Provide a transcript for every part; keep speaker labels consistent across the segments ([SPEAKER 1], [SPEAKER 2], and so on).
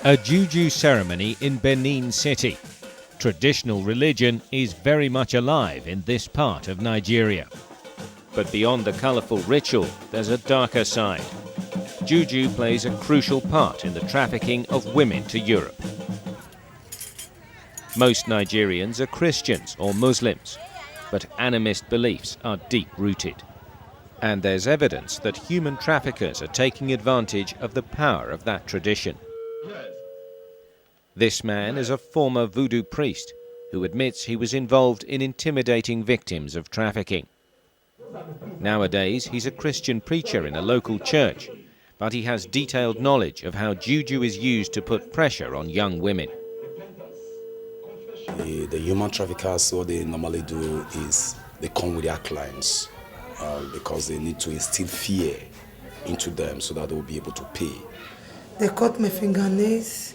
[SPEAKER 1] A juju ceremony in Benin City. Traditional religion is very much alive in this part of Nigeria. But beyond the colourful ritual, there's a darker side. Juju plays a crucial part in the trafficking of women to Europe. Most Nigerians are Christians or Muslims, but animist beliefs are deep-rooted. And there's evidence that human traffickers are taking advantage of the power of that tradition. This man is a former voodoo priest who admits he was involved in intimidating victims of trafficking. Nowadays, he's a Christian preacher in a local church, but he has detailed knowledge of how juju is used to put pressure on young women.
[SPEAKER 2] The human traffickers, what they normally do is they come with their clients because they need to instill fear into them so that they will be able to pay.
[SPEAKER 3] They cut my fingernails,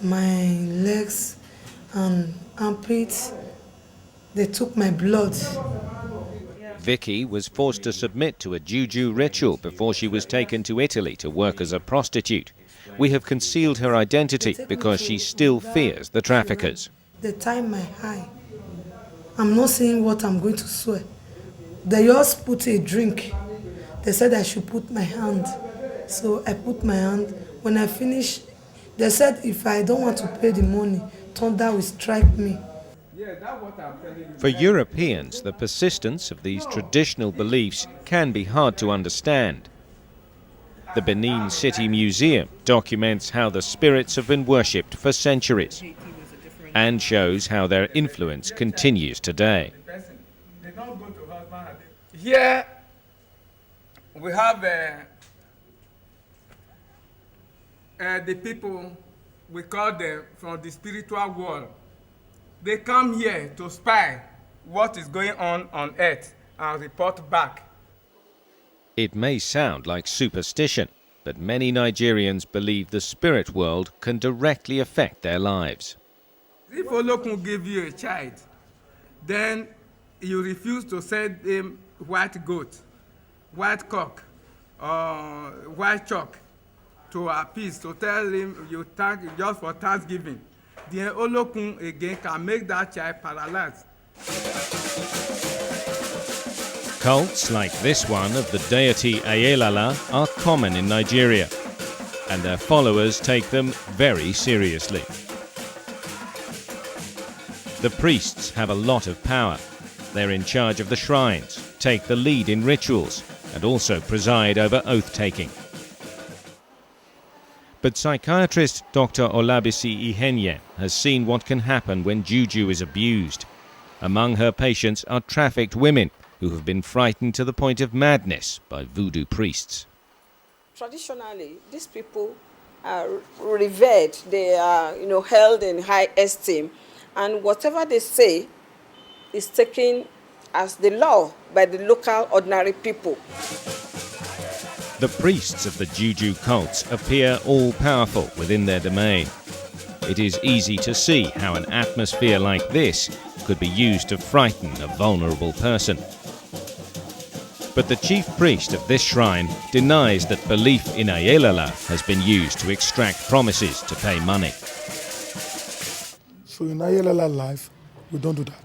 [SPEAKER 3] my legs and armpits. They took my blood.
[SPEAKER 1] Vicky was forced to submit to a juju ritual before she was taken to Italy to work as a prostitute. We have concealed her identity because she still fears the traffickers.
[SPEAKER 3] They tie my eye. I'm not saying what I'm going to swear. They just put a drink. They said I should put my hand. So I put my hand. When I finished, they said if I don't want to pay the money, thunder will strike me.
[SPEAKER 1] For Europeans, the persistence of these traditional beliefs can be hard to understand. The Benin City Museum documents how the spirits have been worshipped for centuries and shows how their influence continues today.
[SPEAKER 4] Here we have the people, we call them from the spiritual world. They come here to spy what is going on earth and report back.
[SPEAKER 1] It may sound like superstition, but many Nigerians believe the spirit world can directly affect their lives.
[SPEAKER 4] If Olokun give you a child, then you refuse to send him white goat, white cock, or white chalk to appease, to tell him you thank just for Thanksgiving. The Olokun again can make that child paralyzed.
[SPEAKER 1] Cults like this one of the deity Ayelala are common in Nigeria, and their followers take them very seriously. The priests have a lot of power. They're in charge of the shrines, take the lead in rituals, and also preside over oath-taking. But psychiatrist Dr. Olabisi Ihenye has seen what can happen when juju is abused. Among her patients are trafficked women who have been frightened to the point of madness by voodoo priests.
[SPEAKER 5] Traditionally, these people are revered. They are, held in high esteem, and whatever they say is taken as the law by the local ordinary people.
[SPEAKER 1] The priests of the juju cults appear all-powerful within their domain. It is easy to see how an atmosphere like this could be used to frighten a vulnerable person. But the chief priest of this shrine denies that belief in Ayelala has been used to extract promises to pay money.
[SPEAKER 6] So in Ayelala life, we don't do that.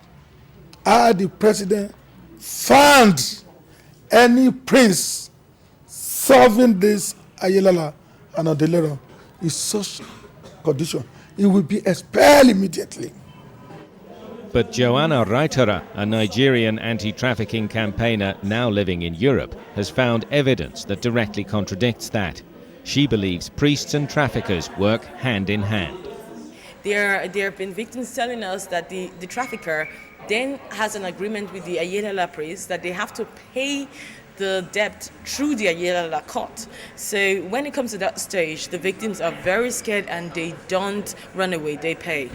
[SPEAKER 6] I, the president, found any prince serving this Ayelala and Adelero in such condition, it will be expelled immediately.
[SPEAKER 1] But Joanna Raitara, a Nigerian anti-trafficking campaigner now living in Europe, has found evidence that directly contradicts that. She believes priests and traffickers work hand in hand.
[SPEAKER 7] There have been victims telling us that the trafficker then has an agreement with the Ayelala priest that they have to pay the debt through the Ayelala court. So when it comes to that stage, the victims are very scared and they don't run away, they pay.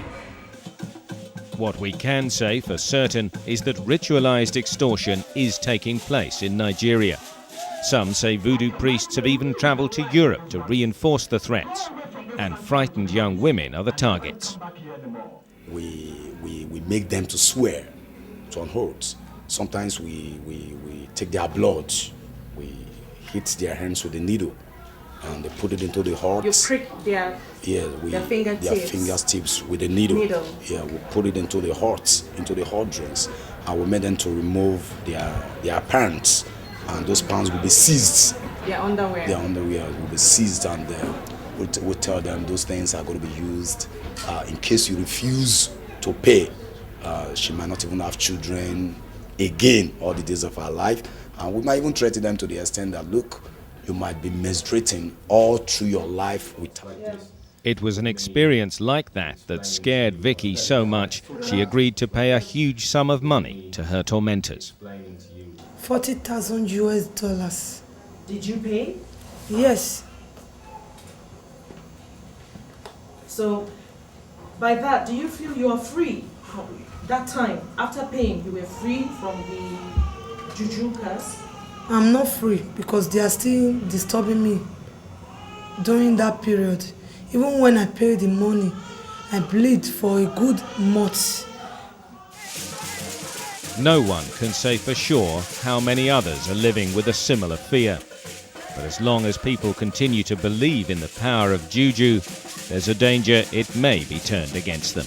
[SPEAKER 1] What we can say for certain is that ritualized extortion is taking place in Nigeria. Some say voodoo priests have even traveled to Europe to reinforce the threats, and frightened young women are the targets.
[SPEAKER 2] We make them to swear to an oath. Sometimes we take their blood, we hit their hands with a needle, and they put it into the heart.
[SPEAKER 8] You prick their
[SPEAKER 2] fingertips with a needle. Yeah, we put it into the heart drinks, and we made them to remove their pants, and those pants will be seized.
[SPEAKER 8] Their underwear.
[SPEAKER 2] Their underwear will be seized, and we tell them those things are going to be used in case you refuse to pay. She might not even have children again all the days of her life, and we might even threaten them to the extent that, look, you might be menstruating all through your life without this.
[SPEAKER 1] It was an experience like that that scared Vicky so much she agreed to pay a huge sum of money to her tormentors.
[SPEAKER 3] $40,000.
[SPEAKER 8] Did you pay?
[SPEAKER 3] Yes.
[SPEAKER 8] So, by that, do you feel you are free? That time, after paying, you were free from the juju curse?
[SPEAKER 3] I'm not free because they are still disturbing me during that period. Even when I pay the money, I bleed for a good month.
[SPEAKER 1] No one can say for sure how many others are living with a similar fear. But as long as people continue to believe in the power of juju, there's a danger it may be turned against them.